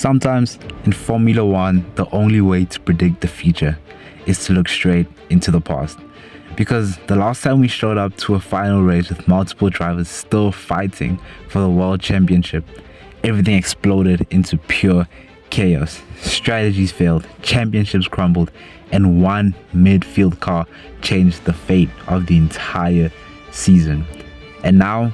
Sometimes in Formula One, the only way to predict the future is to look straight into the past. Because the last time we showed up to a final race with multiple drivers still fighting for the world championship, everything exploded into pure chaos. Strategies failed, championships crumbled, and one midfield car changed the fate of the entire season. And now,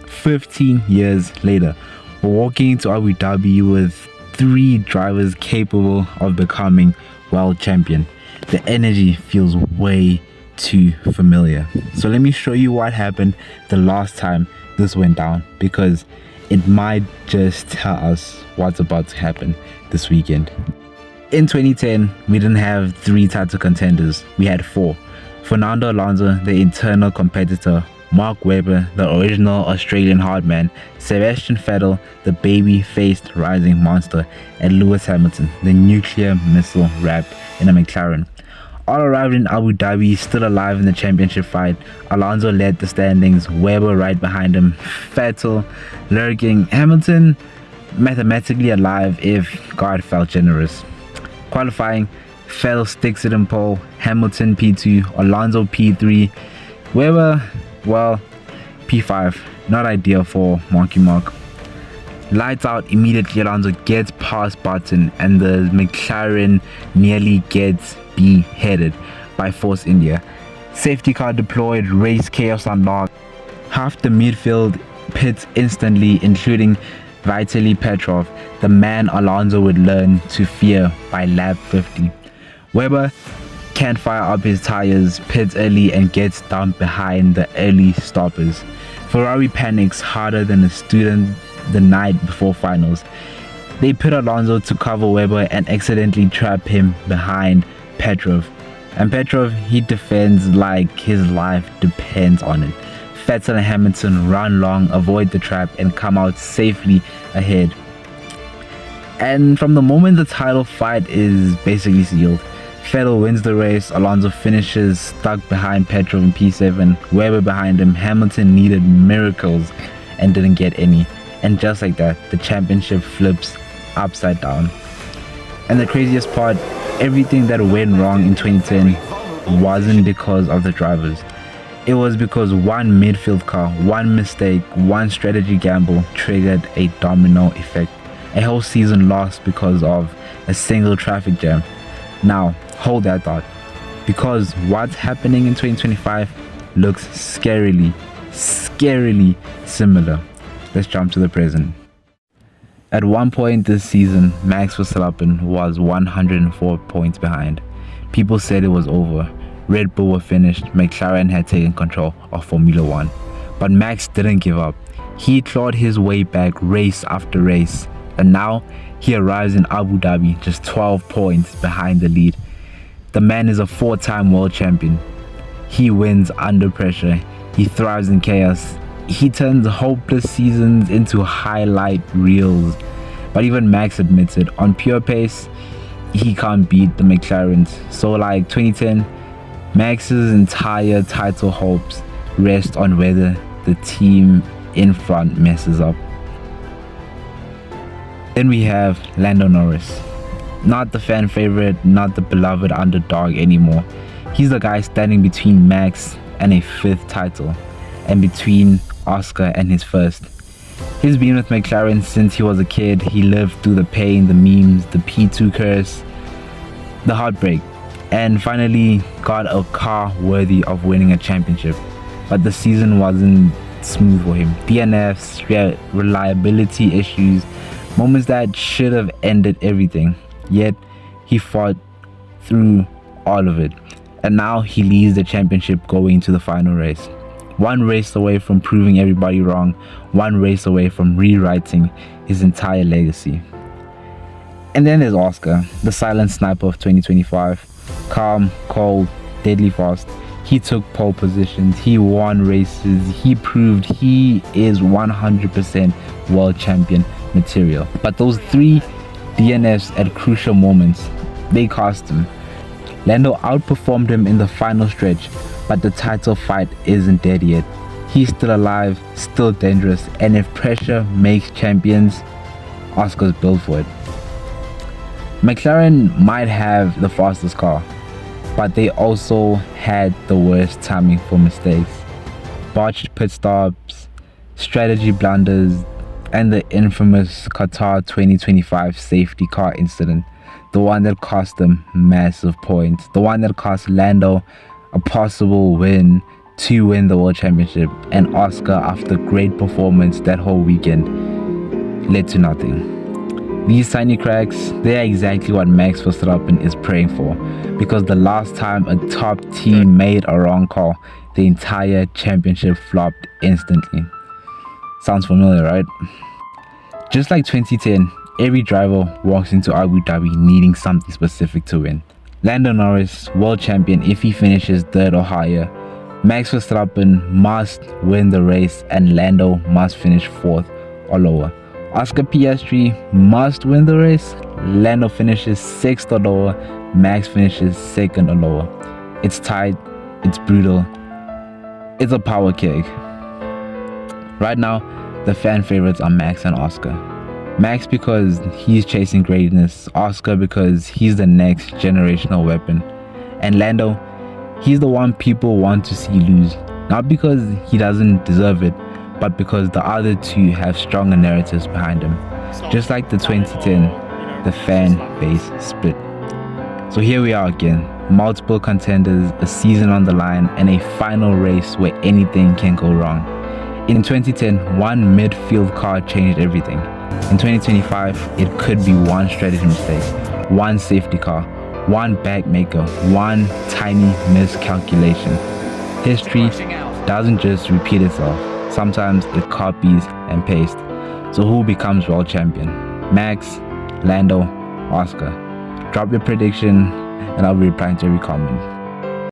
15 years later, we're walking into Abu Dhabi with 3 drivers capable of becoming world champion. The energy feels way too familiar. So let me show you what happened the last time this went down, because it might just tell us what's about to happen this weekend. In 2010, we didn't have 3 title contenders, we had 4. Fernando Alonso, the internal competitor, Mark Webber, the original Australian hardman, Sebastian Vettel, the baby-faced rising monster, and Lewis Hamilton, the nuclear missile wrapped in a McLaren. All arrived in Abu Dhabi, still alive in the championship fight. Alonso led the standings, Webber right behind him, Vettel lurking, Hamilton mathematically alive if God felt generous. Qualifying, Vettel sticks it in pole, Hamilton P2, Alonso P3, Webber, well, P5, not ideal for Monkey Mark. Lights out immediately, Alonso gets past Button and the McLaren nearly gets beheaded by Force India. Safety car deployed, race chaos unlocked. Half the midfield pits instantly, including Vitaly Petrov, the man Alonso would learn to fear by lap 50. Webber can't fire up his tires, pits early and gets dumped behind the early stoppers. Ferrari panics harder than a student the night before finals. They pit Alonso to cover Webber and accidentally trap him behind Petrov. And Petrov, he defends like his life depends on it. Vettel and Hamilton run long, avoid the trap and come out safely ahead. And from the moment the title fight is basically sealed, Vettel wins the race, Alonso finishes stuck behind Petrov in P7, Webber behind him. Hamilton needed miracles and didn't get any. And just like that, the championship flips upside down. And the craziest part, everything that went wrong in 2010 wasn't because of the drivers. It was because one midfield car, one mistake, one strategy gamble triggered a domino effect. A whole season lost because of a single traffic jam. Now, hold that thought, because what's happening in 2025 looks scarily similar. Let's jump to the present. At one point this season, Max Verstappen was 104 points behind. People said it was over. Red Bull were finished, McLaren had taken control of Formula One. But Max didn't give up. He clawed his way back race after race. And now, he arrives in Abu Dhabi just 12 points behind the lead. The man is a 4-time world champion. He wins under pressure. He thrives in chaos. He turns hopeless seasons into highlight reels. But even Max admits it. On pure pace, he can't beat the McLarens. So like 2010, Max's entire title hopes rest on whether the team in front messes up. Then we have Lando Norris. Not the fan favorite, not the beloved underdog anymore. He's the guy standing between Max and a 5th title, and between Oscar and his first. He's been with McLaren since he was a kid. He lived through the pain, the memes, the P2 curse, the heartbreak, and finally got a car worthy of winning a championship. But the season wasn't smooth for him. DNFs, reliability issues, moments that should have ended everything. Yet he fought through all of it, and now he leads the championship going to the final race. One race away from proving everybody wrong, one race away from rewriting his entire legacy. And then there's Oscar, the silent sniper of 2025. Calm, cold, deadly fast. He took pole positions, he won races, he proved he is 100% world champion material. But those 3 DNFs at crucial moments, they cost him. Lando outperformed him in the final stretch, but the title fight isn't dead yet. He's still alive, still dangerous, and if pressure makes champions, Oscar's built for it. McLaren might have the fastest car, but they also had the worst timing for mistakes. Botched pit stops, strategy blunders, and the infamous Qatar 2025 safety car incident. The one that cost them massive points. The one that cost Lando a possible win to win the World Championship, and Oscar, after great performance that whole weekend, led to nothing. These tiny cracks, they are exactly what Max Verstappen is praying for, because the last time a top team made a wrong call, the entire championship flopped instantly. Sounds familiar, right? Just like 2010, every driver walks into Abu Dhabi needing something specific to win. Lando Norris, world champion if he finishes third or higher. Max Verstappen must win the race and Lando must finish fourth or lower. Oscar Piastri must win the race. Lando finishes sixth or lower. Max finishes second or lower. It's tight. It's brutal. It's a power kick. Right now, the fan favorites are Max and Oscar. Max because he's chasing greatness. Oscar because he's the next generational weapon. And Lando, he's the one people want to see lose. Not because he doesn't deserve it, but because the other two have stronger narratives behind him. Just like the 2010, the fan base split. So here we are again, multiple contenders, a season on the line, and a final race where anything can go wrong. In 2010, one midfield car changed everything. In 2025, it could be one strategy mistake, one safety car, one backmaker, one tiny miscalculation. History doesn't just repeat itself. Sometimes it copies and pastes. So who becomes world champion? Max, Lando, Oscar? Drop your prediction and I'll be replying to every comment.